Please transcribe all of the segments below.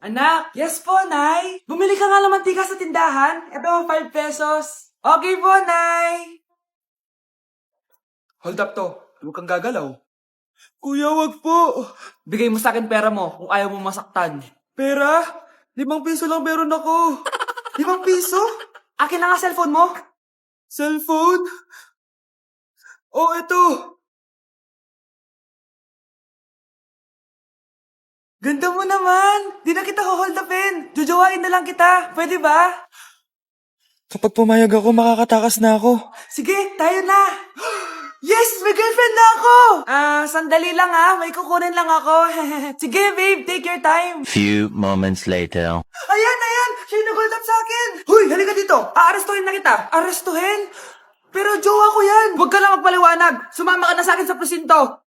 Anak, yes po, Nay. Bumili ka nga ng mantika sa tindahan. Ito, 5 pesos. Okay po, Nay. Hold up to. Huwag kang gagalaw. Kuya, wag po. Bigay mo sa akin pera mo kung ayaw mo masaktan. Pera? 5 piso lang meron ako. 5 piso? Akin na nga cellphone mo. Cellphone? Oh, ito. Ganda mo naman! Di na kita hold upin! Jojowain na lang kita! Pwede ba? Kapag pumayag ako, makakatakas na ako. Sige, tayo na! Yes! May girlfriend na ako! Sandali lang may kukunin lang ako. Sige, babe, take your time. Few moments later. Ayan! Siya yung nag-hold up sa akin! Huy, halika dito! Aarestuhin na kita! Arestuhin? Pero jowa ko yan! Huwag ka lang magpaliwanag! Sumama ka na sa akin sa presinto!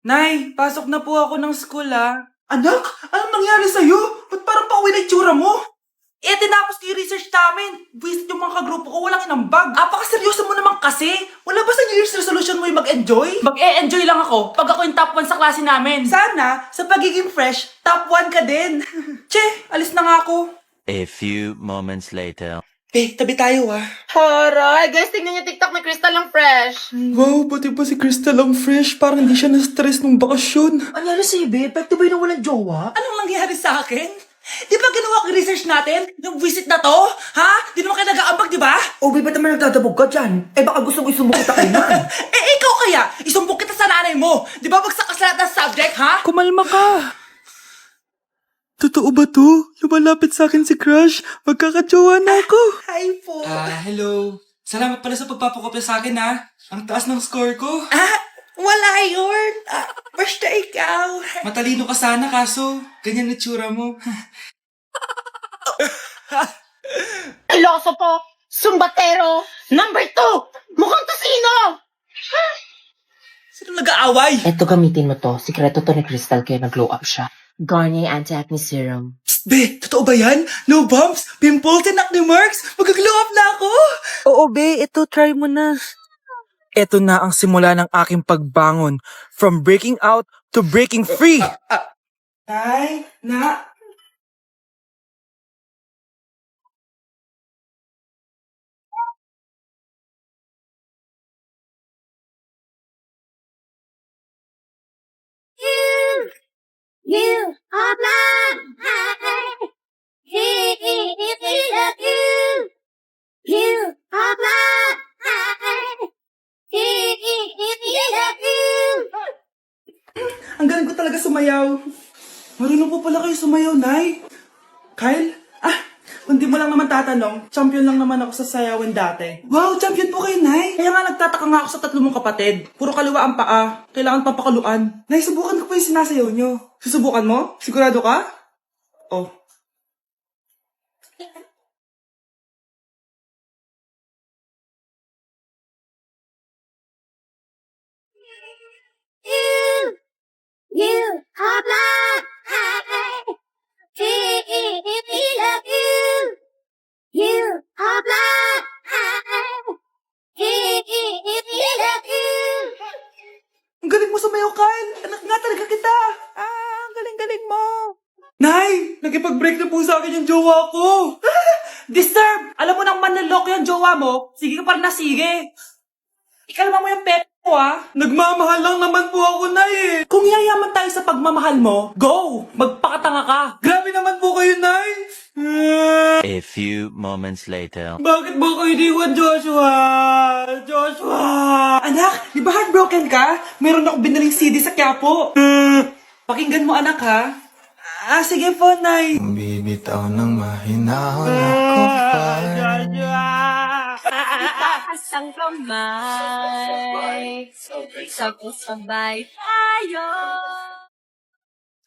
Nay, pasok na po ako ng school Anak, anong nangyari sa'yo? Ba't parang pauwi na itsura mo? Tinapos ko yung research namin. Visit yung mga kagrupo ko, walang inambag. Apakaseryoso mo naman kasi. Wala ba sa New Year's resolution mo yung mag-enjoy? Mag-e-enjoy lang ako pag ako yung top 1 sa klase namin. Sana, sa pagiging fresh, top 1 ka din. Che, alis na nga ako. A few moments later. Tabi tayo Haray, guys, tingnan niyo TikTok ni Crystal ang fresh. Wow, pati pa si Crystal ang fresh. Parang hindi siya na-stress nung bakasyon. Ano si Babe? Epekto ba yung walang jowa? Anong nangyari sa akin? Di ba ginawa ko yung research natin? Yung visit na to? Ha? Di naman kayo nag-aambag, di ba? O Babe, ba't naman nagdadabog ka dyan? Baka gusto ko isumbong kita kay man. Ikaw kaya? Isumbong kita sa nanay mo. Di ba bagsak ka sa lahat ng subject, ha? Kumalma ka. Totoo ba to? Lumalapit sa akin si Crush. Magkakajowa na ako. Hi po. Hello. Salamat pala sa pagpapakopya sa akin, ha? Ang taas ng score ko. Wala yun. Basta ikaw. Matalino ka sana, kaso ganyan na tsura mo. Iloso po, sumbatero, number 2, mukhang tosino. Sino nag-aaway? Eto, gamitin mo to. Sikreto to ni Crystal kaya nag-glow up siya. Garnier Anti-Acne Serum. Psst, be, totoo ba yan? No bumps, pimples, and acne marks? Mag-glow up na ako! Oo, be, ito, try mo na. Ito na ang simula ng aking pagbangon. From breaking out to breaking free. Tay, na. You are blind. You are blind. Ang galing ko talaga sumayaw. Marunong po pala kayo sumayaw, Nay. Kyle? Kung di mo lang naman tatanong, champion lang naman ako sa sayawan dati. Wow, champion po kayo, Nay. Kaya nga nagtataka nga ako sa 3 mong kapatid. Puro kaliwa ang paa. Kailangan papakaluan. Nay, subukan ko pa yung sinasayaw nyo. Susubukan mo? Sigurado ka? Oh. You are blind. You are blind. Ang galing mo sumayaw, Kyle. Anak nga talaga kita. Ang galing-galing mo. Nay, nagipag-break na po sa akin yung jowa ko. Disturb! Alam mo nang manloloko yung jowa mo, sige ka pa rin na sige. Ikalma mo yung pet mo, Nagmamahal lang naman po ako, Nay, Kung yayaman tayo sa pagmamahal mo, go! Magpakatanga ka. Grabe naman po kayo, Nay. A few moments later. Bakit ba kayo iniwan, Joshua? Joshua! Anak, di ba heartbroken ka? Meron akong binaling CD sa Quiapo. Pakinggan mo, anak, ha? Sige po, Nay. Bibitaw ng mahinahon ako pa. Itaas ang kamay. Sabay tayo.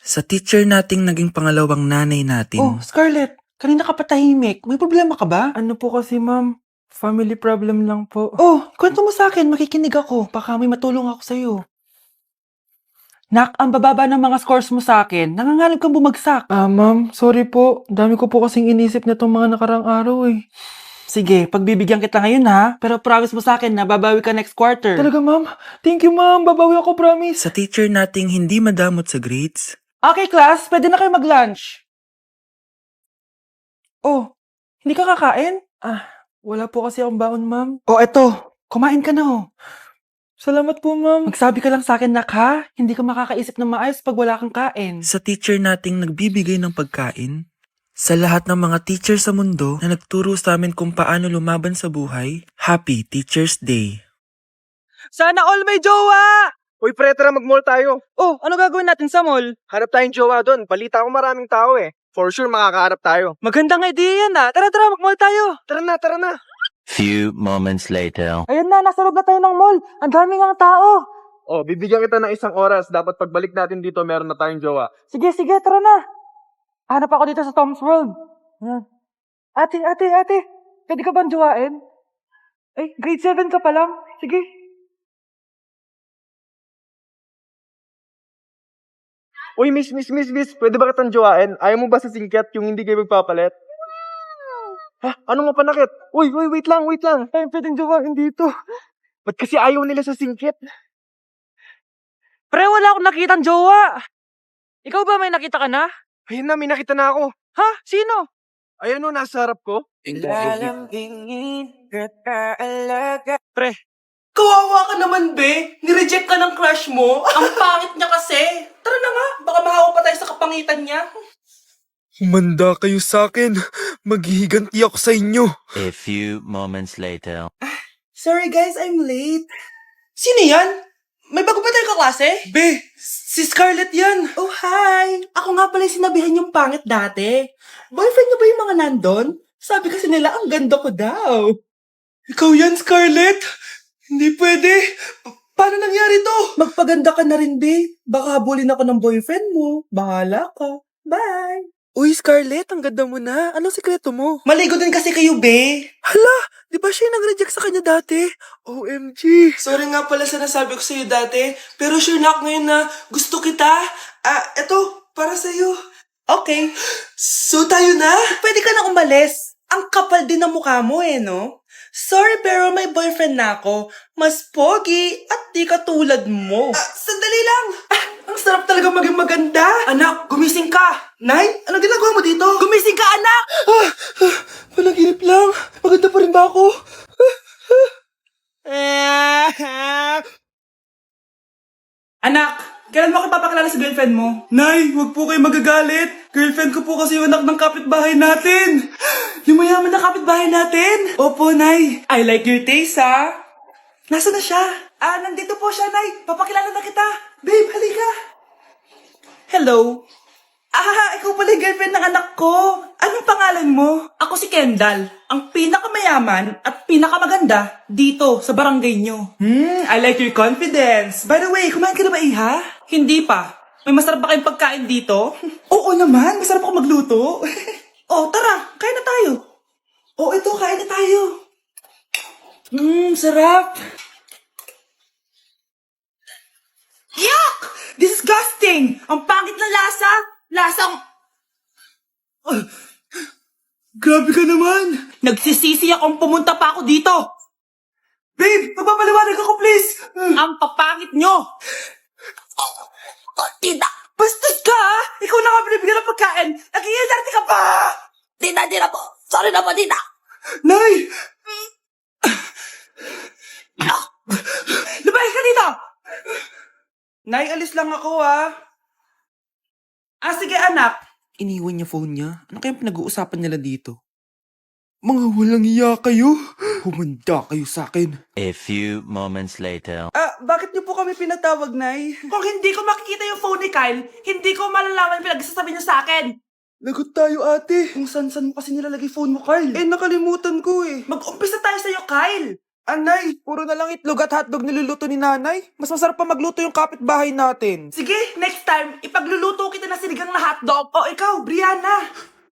Sa teacher nating naging pangalawang nanay natin. Oh, Scarlett, kanina ka pa tahimik. May problema ka ba? Ano po kasi, ma'am? Family problem lang po. Oh, kwento mo sa akin. Makikinig ako. Baka may matulong ako sa'yo. Nak, ang bababa ng mga scores mo sa akin. Nangangalap kang bumagsak. Ma'am, sorry po. Dami ko po kasing inisip na itong mga nakarang araw Sige, pagbibigyan kita ngayon ha. Pero promise mo sa akin na babawi ka next quarter. Talaga, ma'am? Thank you, ma'am. Babawi ako, promise. Sa teacher nating hindi madamot sa grades, Okay, class, pwede na kayo mag-lunch. Oh, hindi ka kakain? Wala po kasi akong baon, ma'am. Oh, eto. Kumain ka na, oh. Salamat po, ma'am. Magsabi ka lang sa akin, nak, ha? Hindi ka makakaisip ng maayos pag wala kang kain. Sa teacher nating nagbibigay ng pagkain, sa lahat ng mga teacher sa mundo na nagturo sa amin kung paano lumaban sa buhay, Happy Teacher's Day! Sana all may jowa! Uy, pre, tara mag-mall tayo. Oh, ano gagawin natin sa mall? Hanap tayong jowa doon. Balita ko maraming tao eh. For sure, makakaharap tayo. Magandang idea yan, ah. Tara, mag-mall tayo. Tara na. Few moments later. Ayun na, nasa loob na tayo ng mall. Ang daming ang tao. Oh, bibigyan kita ng 1 oras. Dapat pagbalik natin dito, meron na tayong jowa. Sige, tara na. Hanap ako dito sa Tom's World. Yan. Ate. Pwede ka bang jowain? Ay, grade 7 ka pa lang. Sige. Uy, miss. Pwede ba kitang jowain? Ayaw mo ba sa singkat yung hindi kayo magpapalit? Ha? Ano nga panakit? Uy, wait lang. Ay, pwedeng jowain dito. Ba't kasi ayaw nila sa singkit? Pre, wala akong nakitang jowa. Ikaw ba may nakita ka na? Ayun na, may nakita na ako. Ha? Sino? Ayun o, nasa harap ko. Pre, Kawawa ka naman, be. Nireject ka ng crush mo. Ang pangit niya kasi. Tara na nga, baka mahawa pa tayo sa kapangitan niya. Humanda kayo sa akin. Maghihiganti ako sa inyo. A few moments later. Sorry guys, I'm late. Sino yan? May bago ba tayo kaklase? Be, si Scarlett yan. Oh, hi. Ako nga pala yung sinabihan yung pangit dati. Boyfriend niyo ba yung mga nandun? Sabi kasi nila, ang ganda ko daw. Ikaw yan, Scarlett? Hindi pwede. Paano nangyari to? Magpaganda ka na rin, be. Baka habulin ako ng boyfriend mo. Bahala ka. Bye. Uy, Scarlett, ang ganda mo na. Anong sikreto mo? Maligo din kasi kayo, be. Hala, di ba siya yung nag-reject sa kanya dati? OMG. Sorry nga pala sa nasabi ko sa'yo dati, pero sure na ako ngayon na gusto kita. Eto, para sa'yo. Okay. So tayo na? Pwede ka na umalis. Ang kapal din ng mukha mo no? Sorry pero may boyfriend na ako. Mas pogi at di katulad mo. Sandali lang. Ang sarap talaga maging maganda. Anak, gumising ka. Nay, ano ginagawa mo dito? Gumising ka, anak! Panaginip lang. Maganda pa rin ba ako? Anak, kailan mo ako papakilala sa girlfriend mo? Nay, wag po kayo magagalit. Girlfriend ko po kasi yung anak ng kapitbahay natin. Yung mayaman na kapitbahay natin. Opo, Nay. I like your taste, ha? Nasaan na siya? Nandito po siya, Nay. Papakilala na kita. Babe, halika. Hello. Ikaw pala yung girlfriend ng anak ko. Anong pangalan mo? Ako si Kendall, ang pinakamayaman at pinakamaganda dito sa barangay nyo. I like your confidence. By the way, kumain ka na ba, Iha? Hindi pa. May masarap ba kayong pagkain dito? Oo naman, masarap ako magluto. Tara, kain na tayo. Ito, kain na tayo. Sarap. Yuck! Disgusting! Ang pangit na lasa! Lasang... Grabe ka naman! Nagsisisi akong pumunta pa ako dito! Babe, magpapaliwanag ako please! Ang papangit nyo! Tita! Bastos ka ha! Ikaw na nga binibigyan ng pagkain! Nag-iinarte ka pa! Tita po! Sorry na po, tita! Nay! Lumayas ka dito! Nay, alis lang ako sige anak. Iniwan niya phone niya. Ano kayang pinag-uusapan nila dito? Mga walang iya kayo. Humanda kayo sa akin. A few moments later. Bakit niyo po kami pinatawag, Nay? Kung hindi ko makikita yung phone ni Kyle, hindi ko malalaman pinagsasabi niya sa akin. Lagot tayo, ate. Kung san-san mo kasi nilalagay phone mo, Kyle. Nakalimutan ko Mag-umpisa tayo sa'yo, Kyle. Anay, puro na lang itlog at hotdog niluluto ni nanay. Mas masarap pa magluto yung kapitbahay natin. Sige, next time, ipagluluto kita na sinigang na hotdog. Ikaw, Brianna.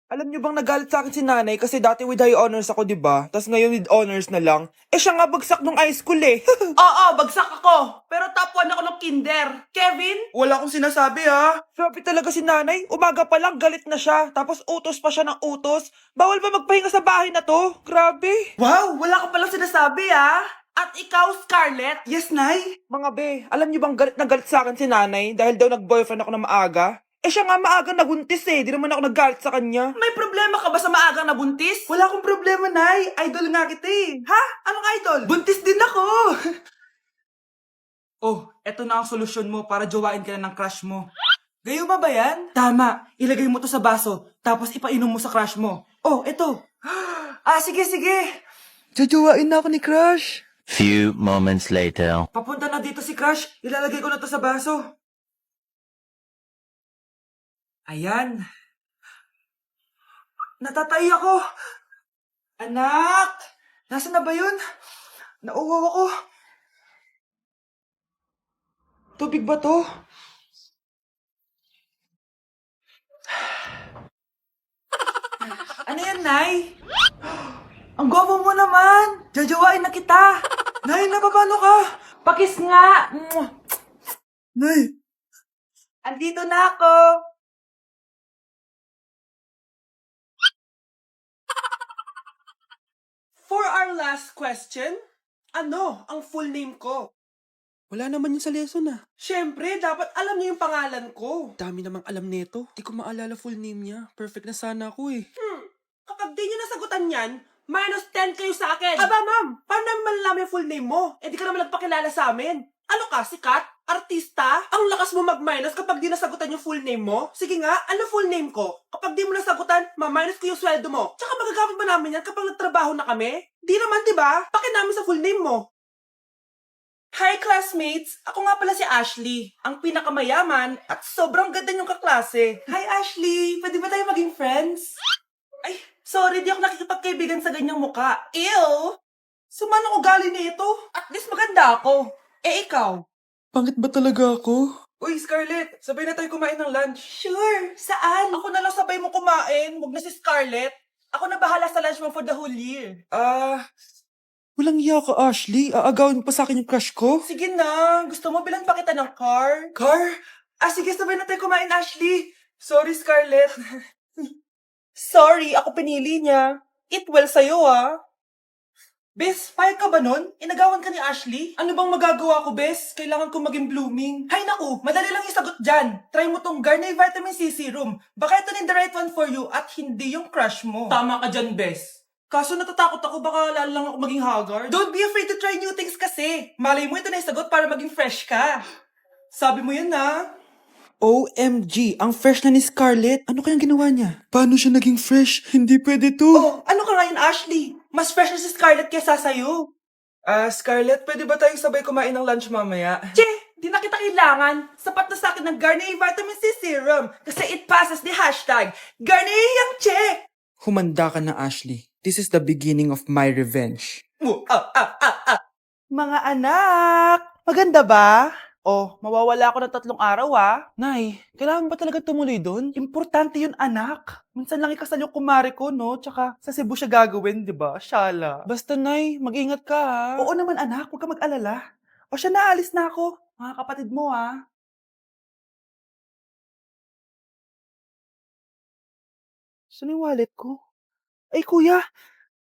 Alam niyo bang nagalit sa akin si nanay kasi dati with high honors ako, 'di ba? Tapos ngayon with honors na lang. Siya nga bagsak nung high school Oo, bagsak ako. Pero top 1 ako ng kinder. Kevin? Wala akong sinasabi Grabe talaga si nanay. Umaga pa lang galit na siya. Tapos utos pa siya ng utos. Bawal ba magpahinga sa bahay na to? Grabe. Wow, wala ka palang sinasabi At ikaw, Scarlett? Yes, Nay? Mga be, alam niyo bang galit na galit sa akin si nanay dahil daw nag-boyfriend ako na maaga? Eh siya nga maagang nabuntis eh. Di naman ako naggalit sa kanya. May problema ka ba sa maagang nabuntis? Wala akong problema, Nay. Idol nga kita eh. Ha? Anong idol? Buntis din ako. Oh, eto na ang solusyon mo para jowain ka na ng crush mo. Gayuma ba yan? Tama. Ilagay mo to sa baso, tapos ipainom mo sa crush mo. Oh, eto. Sige, sige. Jojowain na ako ni crush. Few moments later. Papunta na dito si crush. Ilalagay ko na to sa baso. Ayan. Natatay ako. Anak! Nasaan na ba yun? Nauwaw ako. Tubig ba to? Ano yan, Nay? Ang gwapo mo naman! Jajawain na kita! Nay, napapano ka? Pakis nga! Nay! Andito na ako! For our last question, ano ang full name ko? Wala naman yun sa lesson ah. Siyempre, dapat alam niyo yung pangalan ko. Dami namang alam nito. Di ko maalala full name niya. Perfect na sana ako eh. Kapag di niyo nasagutan yan, -10 kayo sa akin. Aba, ma'am, paano namin malalaman yung full name mo? Eh, di ka naman nagpakilala sa amin. Ano ka, sikat? Artista? Ang lakas mo mag-minus kapag di nasagutan yung full name mo? Sige nga, ano full name ko? Kapag di mo nasagutan, ma-minus ko yung sweldo mo. Tsaka magagamit ba namin yan kapag nagtrabaho na kami? Di naman, di ba? Paki namin sa full name mo. Hi, classmates! Ako nga pala si Ashley, ang pinakamayaman at sobrang ganda niyong kaklase. Hi, Ashley! Pwede ba tayo maging friends? Ay, sorry, di ako nakikipagkaibigan sa ganyang muka. Ew! Sumanong ugali nito? At least maganda ako. Eh, ikaw? Pangit ba talaga ako? Uy, Scarlett, sabay na tayo kumain ng lunch. Sure, saan? Ako na lang sabay mo kumain, huwag na si Scarlett. Ako na bahala sa lunch mo for the whole year. Walang iya ka, Ashley. Aagawin mo pa sa akin yung crush ko? Sige na, gusto mo bilan pa kita ng car? Car? Sige, sabay na tayo kumain, Ashley. Sorry, Scarlett. Sorry, ako pinili niya. Eat well sa'yo, ah. Bes, payag ka ba nun? Inagawan ka ni Ashley? Ano bang magagawa ko, Bes? Kailangan ko maging blooming. Hay naku, madali lang isagot dyan. Try mo tong Garnier Vitamin C Serum. Baka ito na the right one for you at hindi yung crush mo. Tama ka dyan, Bes. Kaso natatakot ako, baka lalo lang ako maging haggard. Don't be afraid to try new things kasi. Malay mo ito na isagot para maging fresh ka. Sabi mo yan, na. OMG, ang fresh na ni Scarlett. Ano kayang ginawa niya? Paano siya naging fresh? Hindi pwede to. Oh, ano ka ngayon, Ashley? Mas fresh na si Scarlett kesa sa'yo. Scarlett, pwede ba tayong sabay kumain ng lunch mamaya? Che, di na kita kailangan. Sapat na sa akin ng Garnier Vitamin C Serum kasi it passes the hashtag Garnier yang che. Humanda ka na, Ashley. This is the beginning of my revenge. Mga anak, maganda ba? Oh, mawawala ako ng 3 araw Nay, kailangan ba talaga tumuloy doon? Importante yun, anak. Minsan lang ikasal yung kumare ko, no? Tsaka sa Cebu siya gagawin, di ba? Shala. Basta, Nay, mag-ingat ka ha. Oo naman, anak. Huwag ka mag-alala. O siya, naalis na ako. Mga kapatid mo, Saan yung wallet ko? Ay, kuya!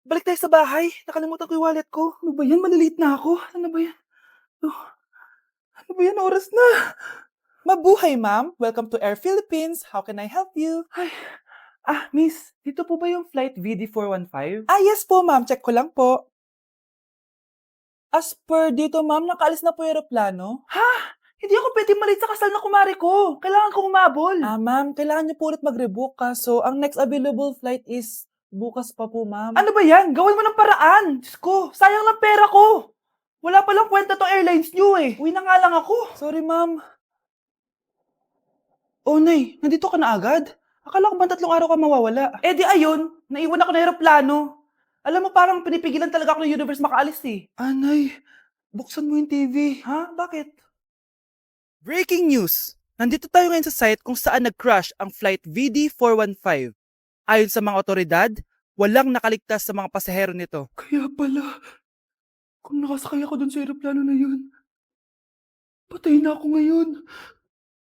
Balik tayo sa bahay. Nakalimutan ko yung wallet ko. Ano ba yan? Maliliit na ako. Ano ba yan? Ano ba yan? Oras na. Mabuhay, ma'am. Welcome to Air Philippines. How can I help you? Ay, miss. Dito po ba yung flight VD415? Yes po, ma'am. Check ko lang po. As per dito, ma'am, nakaalis na po yung aeroplano. Ha? Hindi ako pwede malit sa kasal na kumari ko. Kailangan ko umabol. Ma'am, kailangan niyo po ulit mag-rebook ka. So, ang next available flight is bukas pa po, ma'am. Ano ba yan? Gawin mo ng paraan. Diyos ko, sayang lang pera ko. Wala palang kwenta tong airlines niyo eh. Uwi na nga lang ako. Sorry, ma'am. Oh, Nay, nandito ka na agad? Akala ko ba 3 araw ka mawawala? Eh di ayun, naiwan ako ng aeroplano. Alam mo, parang pinipigilan talaga ako ng universe makaalis eh. Nay, buksan mo yung TV. Ha? Bakit? Breaking news! Nandito tayo ngayon sa site kung saan nag-crash ang flight VD415. Ayon sa mga otoridad, walang nakaligtas sa mga pasahero nito. Kaya pala, kung nakasakay ako dun sa aeroplano na yun, patay na ako ngayon.